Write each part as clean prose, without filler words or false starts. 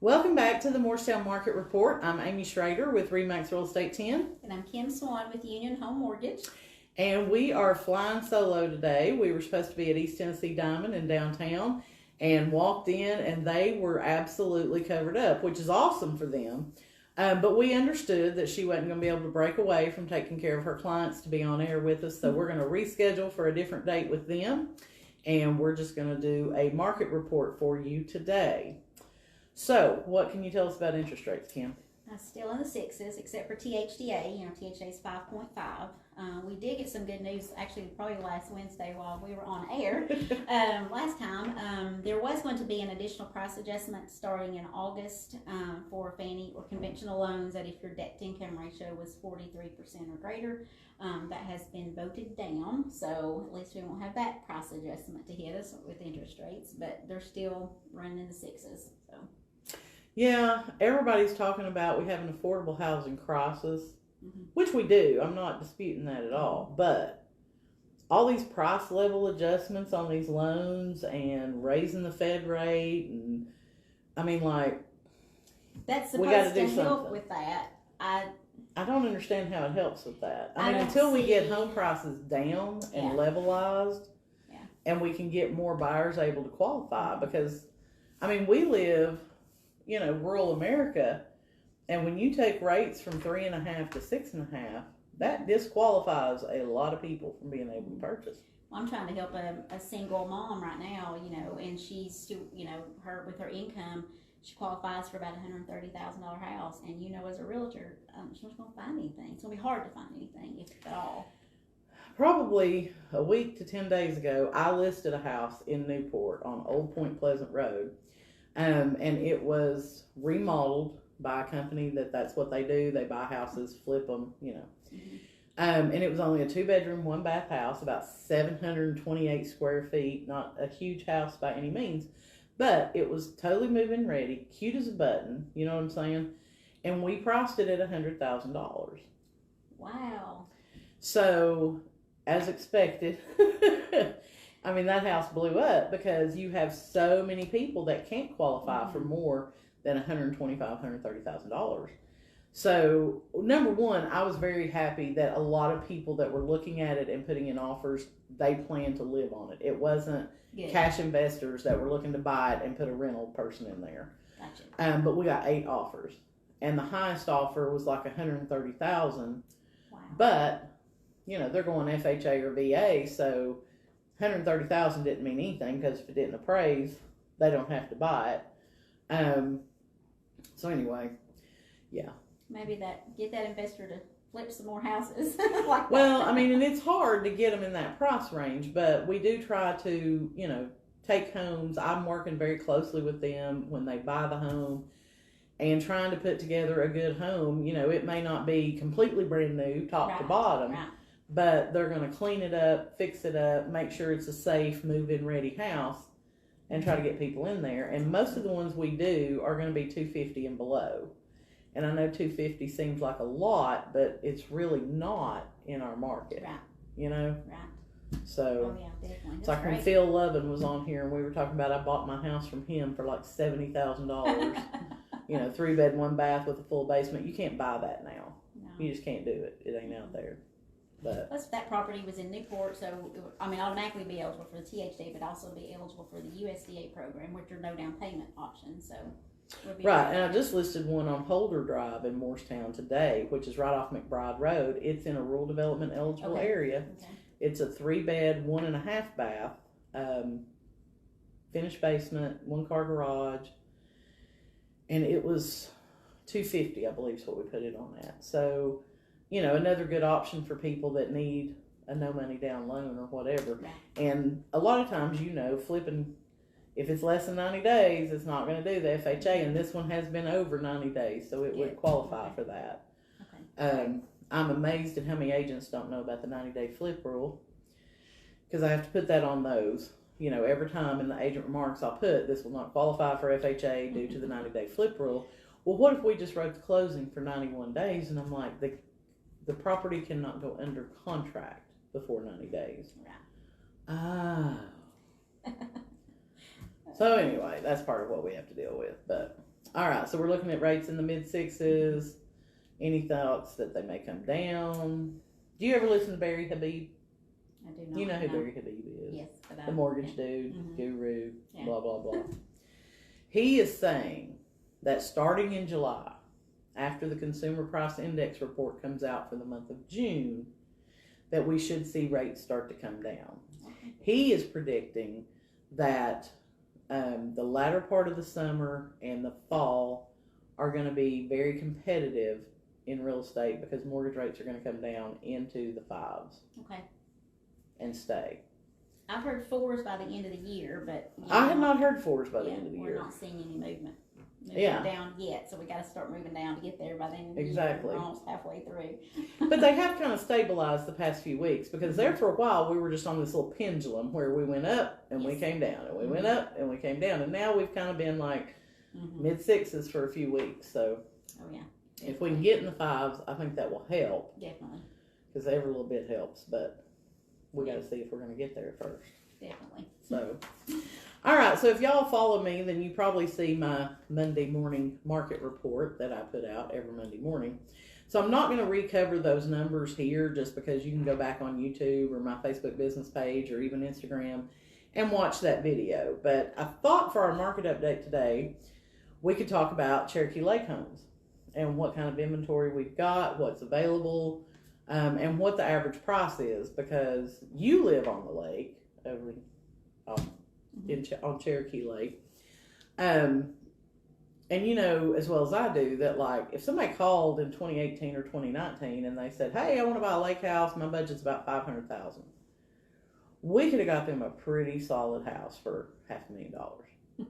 Welcome back to the Morristown Market Report. I'm Amy Schrader with Remax Real Estate 10. And I'm Kim Swan with Union Home Mortgage. And we are flying solo today. We were supposed to be at East Tennessee Diamond in downtown and walked in, and they were absolutely covered up, which is awesome for them. But we understood that she wasn't going to be able to break away from taking care of her clients to be on air with us. So we're going to reschedule for a different date with them. And we're just going to do a market report for you today. So, what can you tell us about interest rates, Kim? Still in the sixes, except for THDA. THDA is 5.5. We did get some good news, actually, probably last Wednesday while we were on air. Last time, there was going to be an additional price adjustment starting in August for Fannie or conventional loans that if your debt-to-income ratio was 43% or greater, that has been voted down. So, at least we won't have that price adjustment to hit us with interest rates, but they're still running in the sixes. So. Yeah, everybody's talking about we have an affordable housing crisis, which we do. I'm not disputing that at all. But all these price level adjustments on these loans and raising the Fed rate, and I mean, like, that's we got supposed to do to something help with that. I don't understand how it helps with that. I mean, don't until we get see- home prices down and Yeah. levelized, Yeah. and we can get more buyers able to qualify, because, I mean, we live, rural America, and when you take rates from 3.5 to 6.5, that disqualifies a lot of people from being able to purchase. I'm trying to help a single mom right now, and she's still, her with her income, she qualifies for about $130,000 house, and as a realtor, she's not going to find anything. It's going to be hard to find anything, if at all. Probably a week to 10 days ago, I listed a house in Newport on Old Point Pleasant Road. And it was remodeled by a company that's what they do. They buy houses, flip them, And it was only a 2-bedroom, 1-bath house, about 728 square feet. Not a huge house by any means, but it was totally move-in ready, cute as a button. You know what I'm saying? And we priced it at $100,000. Wow. So, as expected. I mean, that house blew up because you have so many people that can't qualify for more than $125,000, $130,000. So, number one, I was very happy that a lot of people that were looking at it and putting in offers, they planned to live on it. It wasn't cash investors that were looking to buy it and put a rental person in there. Gotcha. But we got 8 offers, and the highest offer was like $130,000. Wow. But they're going FHA or VA, so $130,000 didn't mean anything, because if it didn't appraise, they don't have to buy it. So anyway, yeah. Maybe get that investor to flip some more houses. Well, I mean, and it's hard to get them in that price range, but we do try to, take homes. I'm working very closely with them when they buy the home and trying to put together a good home. It may not be completely brand new, top to bottom. Right. But they're going to clean it up, fix it up, make sure it's a safe, move-in ready house, and try to get people in there. And most of the ones we do are going to be $250 and below. And I know $250 seems like a lot, but it's really not in our market. Right. Right. So, oh, yeah, definitely. it's like when Phil Lovin was on here and we were talking about, I bought my house from him for like $70,000. 3-bed, 1-bath with a full basement. You can't buy that now. No. You just can't do it. It ain't out there. But plus, that property was in Newport, so automatically be eligible for the THD, but also be eligible for the USDA program, which are no down payment options. So, right, and I just listed one on Holder Drive in Morristown today, which is right off McBride Road. It's in a rural development eligible area. Okay. It's a 3-bed, 1.5 bath, finished basement, 1-car garage, and it was $250, I believe, is what we put it on at. So, another good option for people that need a no money down loan or whatever. Yeah. And a lot of times, flipping, if it's less than 90 days, it's not going to do the FHA. And this one has been over 90 days, so it would qualify for that. Okay. I'm amazed at how many agents don't know about the 90-day flip rule, because I have to put that on those. Every time in the agent remarks, I'll put, this will not qualify for FHA due to the 90-day flip rule. Well, what if we just wrote the closing for 91 days? And I'm like, the property cannot go under contract before 90 days. Right. So anyway, that's part of what we have to deal with. But All right, so we're looking at rates in the mid sixes. Any thoughts that they may come down? Do you ever listen to Barry Habib? I do not. You know who Barry Habib is? Yes, but The mortgage dude, guru, Yeah. blah, blah, blah. He is saying that starting in July, after the Consumer Price Index report comes out for the month of June, that we should see rates start to come down. He is predicting that the latter part of the summer and the fall are going to be very competitive in real estate because mortgage rates are going to come down into the fives. Okay. And stay. I've heard fours by the end of the year, but I have not heard fours by the end of the year. We're not seeing any movement. Yeah. Down yet, so we got to start moving down to get there by the end of the Exactly. year. We're almost halfway through. But they have kind of stabilized the past few weeks because there for a while we were just on this little pendulum where we went up and we came down and we went up and we came down, and now we've kind of been like mid sixes for a few weeks. So if we can get in the fives, I think that will help. Definitely. Because every little bit helps, but we got to see if we're going to get there first. Definitely. So, all right. So if y'all follow me, then you probably see my Monday morning market report that I put out every Monday morning. So I'm not going to recover those numbers here just because you can go back on YouTube or my Facebook business page or even Instagram and watch that video. But I thought for our market update today, we could talk about Cherokee Lake homes and what kind of inventory we've got, what's available, and what the average price is, because you live on the lake over on Cherokee Lake. And you know as well as I do that, like, if somebody called in 2018 or 2019 and they said, hey, I want to buy a lake house, my budget's about $500,000, we could have got them a pretty solid house for $500,000.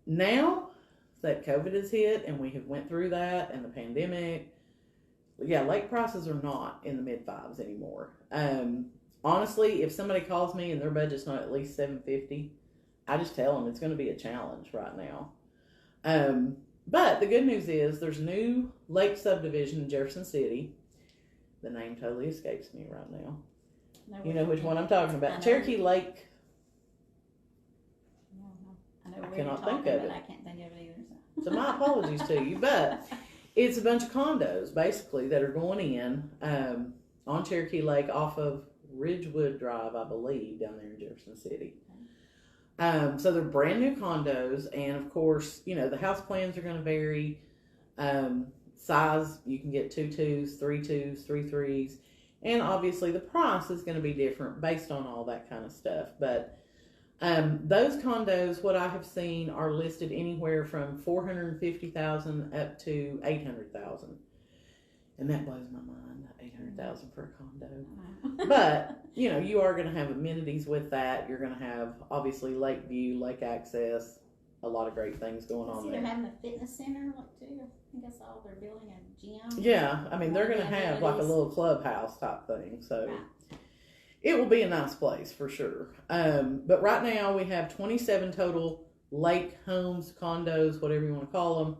Now that COVID has hit and we have went through that and the pandemic, lake prices are not in the mid fives anymore. Honestly, if somebody calls me and their budget's not at least $750,000, I just tell them it's going to be a challenge right now. But the good news is there's a new lake subdivision in Jefferson City. The name totally escapes me right now. No, you know which one I'm talking about. Cherokee Lake. I cannot think of it. I can't think of it either. So my apologies to you, but it's a bunch of condos basically that are going in on Cherokee Lake off of Ridgewood Drive, I believe, down there in Jefferson City. So they're brand new condos, and of course, you know, the house plans are going to vary. Size, you can get 2 2s, 3 2s, 3 3s, and obviously the price is going to be different based on all that kind of stuff. But those condos, what I have seen, are listed anywhere from $450,000 up to $800,000, and that blows my mind. $800,000 for a condo. But you know, you are going to have amenities with that. You're going to have obviously lake view, lake access, a lot of great things going on there. They're having a fitness center too. I think I saw they're building a gym. Yeah, I mean they're going to have like a little clubhouse type thing. So it will be a nice place for sure. But right now we have 27 total lake homes, condos, whatever you want to call them,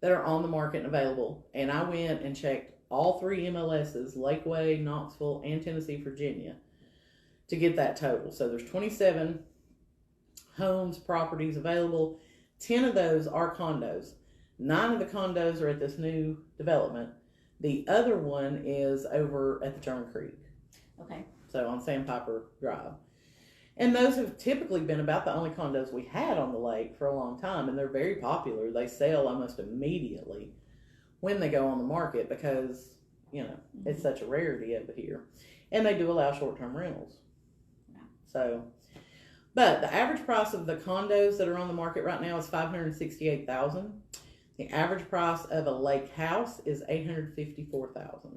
that are on the market and available. And I went and checked all 3 MLSs, Lakeway, Knoxville, and Tennessee, Virginia, to get that total. So there's 27 homes, properties available. 10 of those are condos. 9 of the condos are at this new development. The other one is over at the John Creek. Okay. So on Sandpiper Drive. And those have typically been about the only condos we had on the lake for a long time, and they're very popular. They sell almost immediately when they go on the market because, you know, it's such a rarity over here. And they do allow short-term rentals. Yeah. So, but the average price of the condos that are on the market right now is $568,000. The average price of a lake house is $854,000.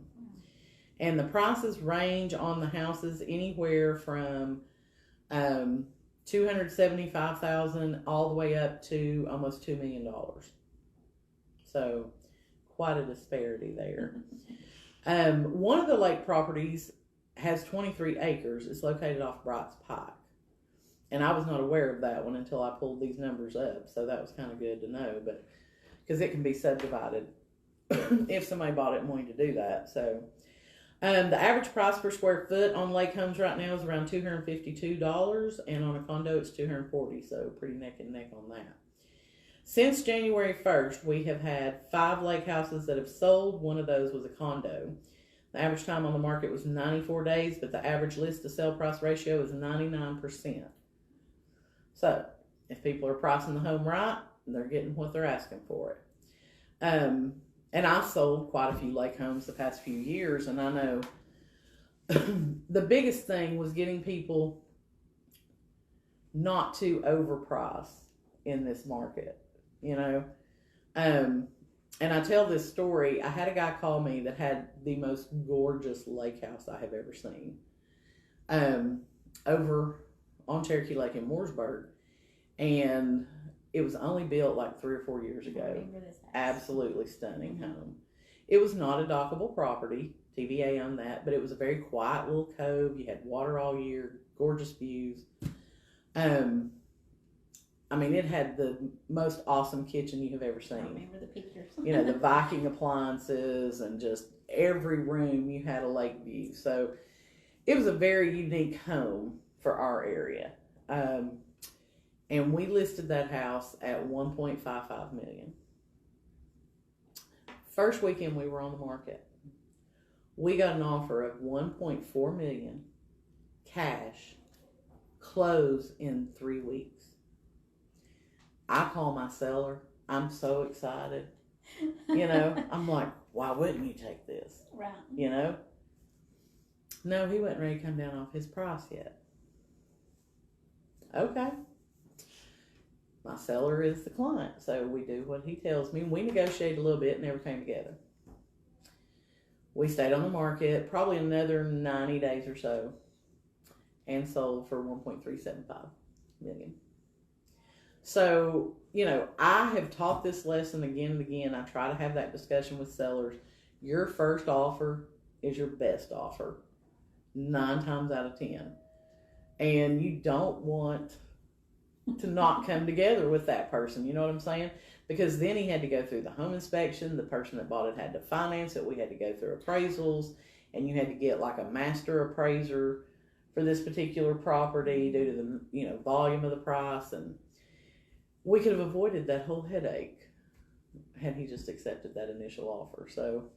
And the prices range on the houses anywhere from $275,000 all the way up to almost $2 million. So quite a disparity there. One of the lake properties has 23 acres. It's located off Bright's Pike. And I was not aware of that one until I pulled these numbers up. So that was kind of good to know, but because it can be subdivided if somebody bought it and wanted to do that. So the average price per square foot on lake homes right now is around $252, and on a condo it's $240. So pretty neck and neck on that. Since January 1st, we have had 5 lake houses that have sold. One of those was a condo. The average time on the market was 94 days, but the average list to sell price ratio is 99%. So, if people are pricing the home right, they're getting what they're asking for it. And I've sold quite a few lake homes the past few years, and I know the biggest thing was getting people not to overprice in this market, you know. And I tell this story. I had a guy call me that had the most gorgeous lake house I have ever seen, over on Cherokee Lake in Mooresburg, and it was only built like 3 or 4 years ago. Absolutely stunning home. It was not a dockable property. TVA on that, but it was a very quiet little cove. You had water all year, gorgeous views. I mean, it had the most awesome kitchen you have ever seen. I remember the pictures. You know, the Viking appliances, and just every room you had a lake view. So it was a very unique home for our area. And we listed that house at $1.55 million. First weekend we were on the market, we got an offer of $1.4 million cash, close in 3 weeks. I call my seller. I'm so excited. You know, I'm like, why wouldn't you take this? Right. You know? No, he wasn't ready to come down off his price yet. Okay. My seller is the client, so we do what he tells me. We negotiated a little bit and never came together. We stayed on the market probably another 90 days or so and sold for $1.375 million. So, you know, I have taught this lesson again and again. I try to have that discussion with sellers. Your first offer is your best offer 9 times out of 10. And you don't want to not come together with that person. You know what I'm saying? Because then he had to go through the home inspection. The person that bought it had to finance it. We had to go through appraisals. And you had to get like a master appraiser for this particular property due to the, you know, volume of the price. And we could have avoided that whole headache had he just accepted that initial offer. So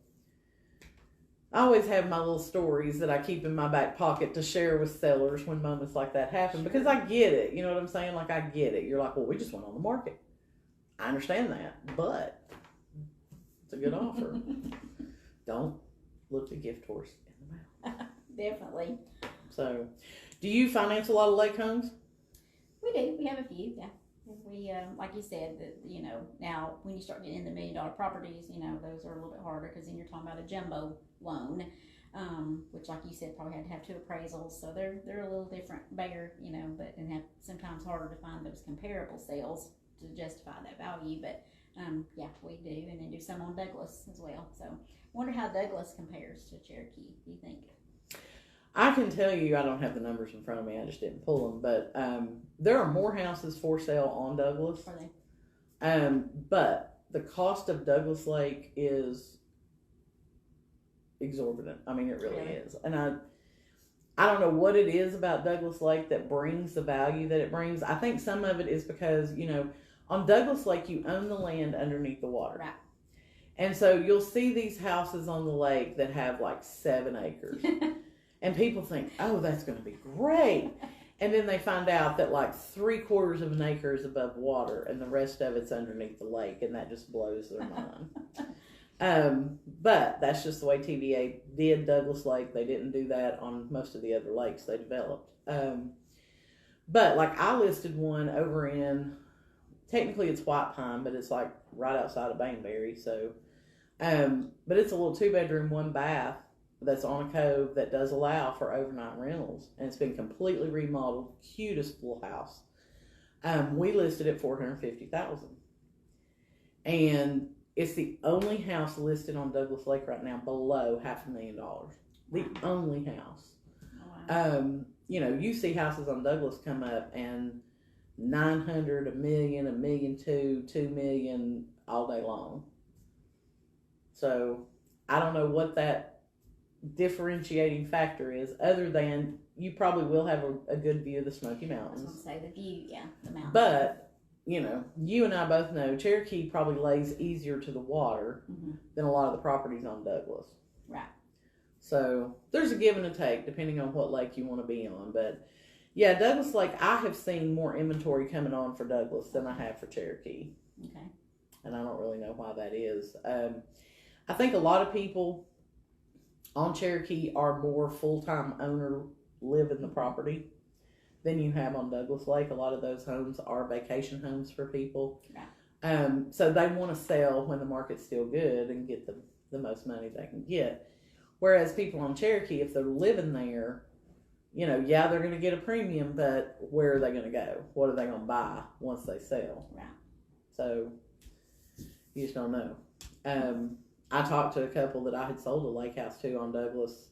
I always have my little stories that I keep in my back pocket to share with sellers when moments like that happen, because I get it. You know what I'm saying? Like, I get it. You're like, well, we just went on the market. I understand that, but it's a good offer. Don't look the gift horse in the mouth. Definitely. So, do you finance a lot of lake homes? We do. We have a few, yeah. We, like you said, that, you know, now when you start getting into $1 million properties, you know, those are a little bit harder, because then you're talking about a jumbo loan, which, like you said, probably had to have 2 appraisals. So they're a little different, bigger, you know, but and have sometimes harder to find those comparable sales to justify that value. But yeah, we do, and then do some on Douglas as well. So I wonder how Douglas compares to Cherokee. Do you think? I can tell you, I don't have the numbers in front of me. I just didn't pull them. But there are more houses for sale on Douglas. Are they? But the cost of Douglas Lake is exorbitant. I mean, it really is. And I don't know what it is about Douglas Lake that brings the value that it brings. I think some of it is because, you know, on Douglas Lake, you own the land underneath the water. Right. And so you'll see these houses on the lake that have like 7 acres. And people think, oh, that's going to be great. And then they find out that like 3/4 of an acre is above water and the rest of it's underneath the lake. And that just blows their mind. But that's just the way TVA did Douglas Lake. They didn't do that on most of the other lakes they developed. But like, I listed one over in, technically it's White Pine, but it's like right outside of Bainbury. So, but it's a little 2-bedroom, 1 bath that's on a cove that does allow for overnight rentals, and it's been completely remodeled. Cutest little house. We listed it $450,000, and it's the only house listed on Douglas Lake right now below $500,000. The only house. Wow. You know, you see houses on Douglas come up and 900, $1 million, $1.2 million, $2 million all day long. So I don't know what that differentiating factor is, other than you probably will have a good view of the Smoky Mountains. I was going to say the view, yeah, the mountains. But you know, you and I both know Cherokee probably lays easier to the water than a lot of the properties on Douglas. Right. So there's a give and a take depending on what lake you want to be on. But yeah, Douglas Lake, I have seen more inventory coming on for Douglas than I have for Cherokee. Okay. And I don't really know why that is. I think a lot of people on Cherokee are more full-time owner, live in the property than you have on Douglas Lake. A lot of those homes are vacation homes for people. Right. So they want to sell when the market's still good and get the most money they can get. Whereas people on Cherokee, if they're living there, you know, yeah, they're going to get a premium, but where are they going to go? What are they going to buy once they sell? Right. So you just don't know. I talked to a couple that I had sold a lake house to on Douglas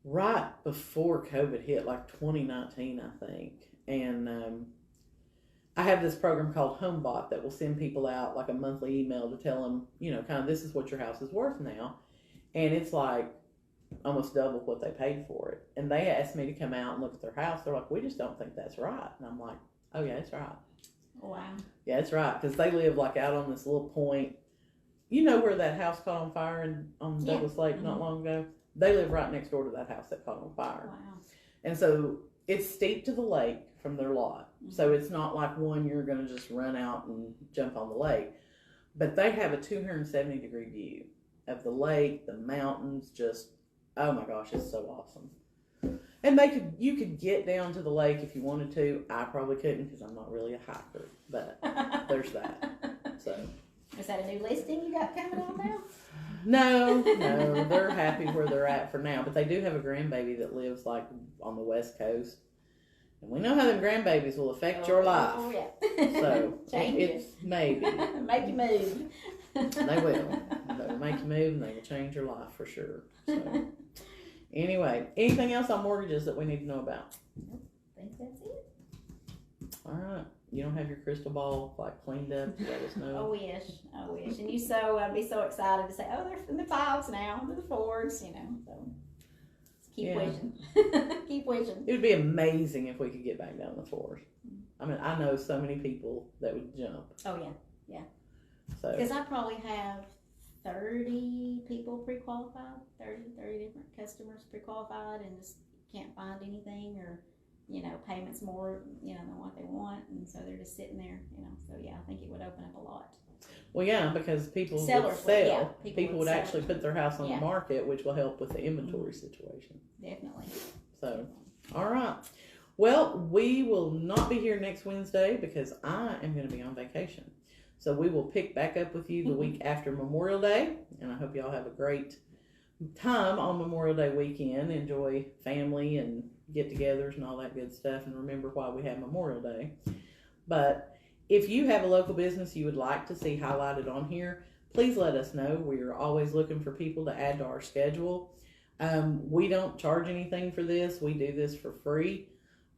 right before COVID hit, like 2019, I think. And I have this program called HomeBot that will send people out like a monthly email to tell them, you know, kind of this is what your house is worth now. And it's like almost double what they paid for it. And they asked me to come out and look at their house. They're like, we just don't think that's right. And I'm like, oh, yeah, it's right. Wow. Yeah, it's right. Because they live like out on this little point. You know where that house caught on fire on Douglas Lake not long ago? They live right next door to that house that caught on fire. Wow. And so it's steep to the lake from their lot. So it's not like one you're going to just run out and jump on the lake. But they have a 270-degree view of the lake, the mountains, just, oh my gosh, it's so awesome. And you could get down to the lake if you wanted to. I probably couldn't because I'm not really a hiker, but there's that. So. Is that a new listing you got coming on now? No, they're happy where they're at for now. But they do have a grandbaby that lives like on the West Coast, and we know how them grandbabies will affect your life. Oh yeah. So it's maybe make you move. They will. They'll make you move, and they will change your life for sure. So anyway, anything else on mortgages that we need to know about? Nope. I think that's it. All right. You don't have your crystal ball like cleaned up? Let us know. I wish. And I'd be so excited to say, oh, they're from the 5s now, they're the 4s, you know. So keep wishing. Keep wishing. It would be amazing if we could get back down the 4s. I mean, I know so many people that would jump. Oh yeah. So because I probably have 30 people pre-qualified, 30 different customers pre-qualified, and just can't find anything, or you know, payments more, you know, than what they want, and so they're just sitting there, you know. So yeah, I think it would open up a lot. Well, yeah, because people would sell. People would actually put their house on the market, which will help with the inventory situation. Definitely. So, all right. Well, we will not be here next Wednesday because I am going to be on vacation. So we will pick back up with you the week after Memorial Day, and I hope y'all have a great time on Memorial Day weekend. Enjoy family and get-togethers and all that good stuff, and remember why we have Memorial Day. But if you have a local business you would like to see highlighted on here, please let us know. We are always looking for people to add to our schedule. We don't charge anything for this. We do this for free.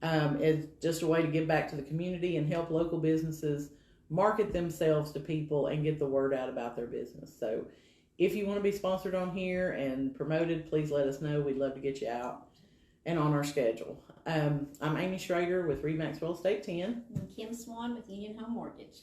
It's just a way to give back to the community and help local businesses market themselves to people and get the word out about their business. So if you want to be sponsored on here and promoted, please let us know. We'd love to get you out and on our schedule. I'm Amy Schrader with Remax Real Estate 10. And Kim Swan with Union Home Mortgage.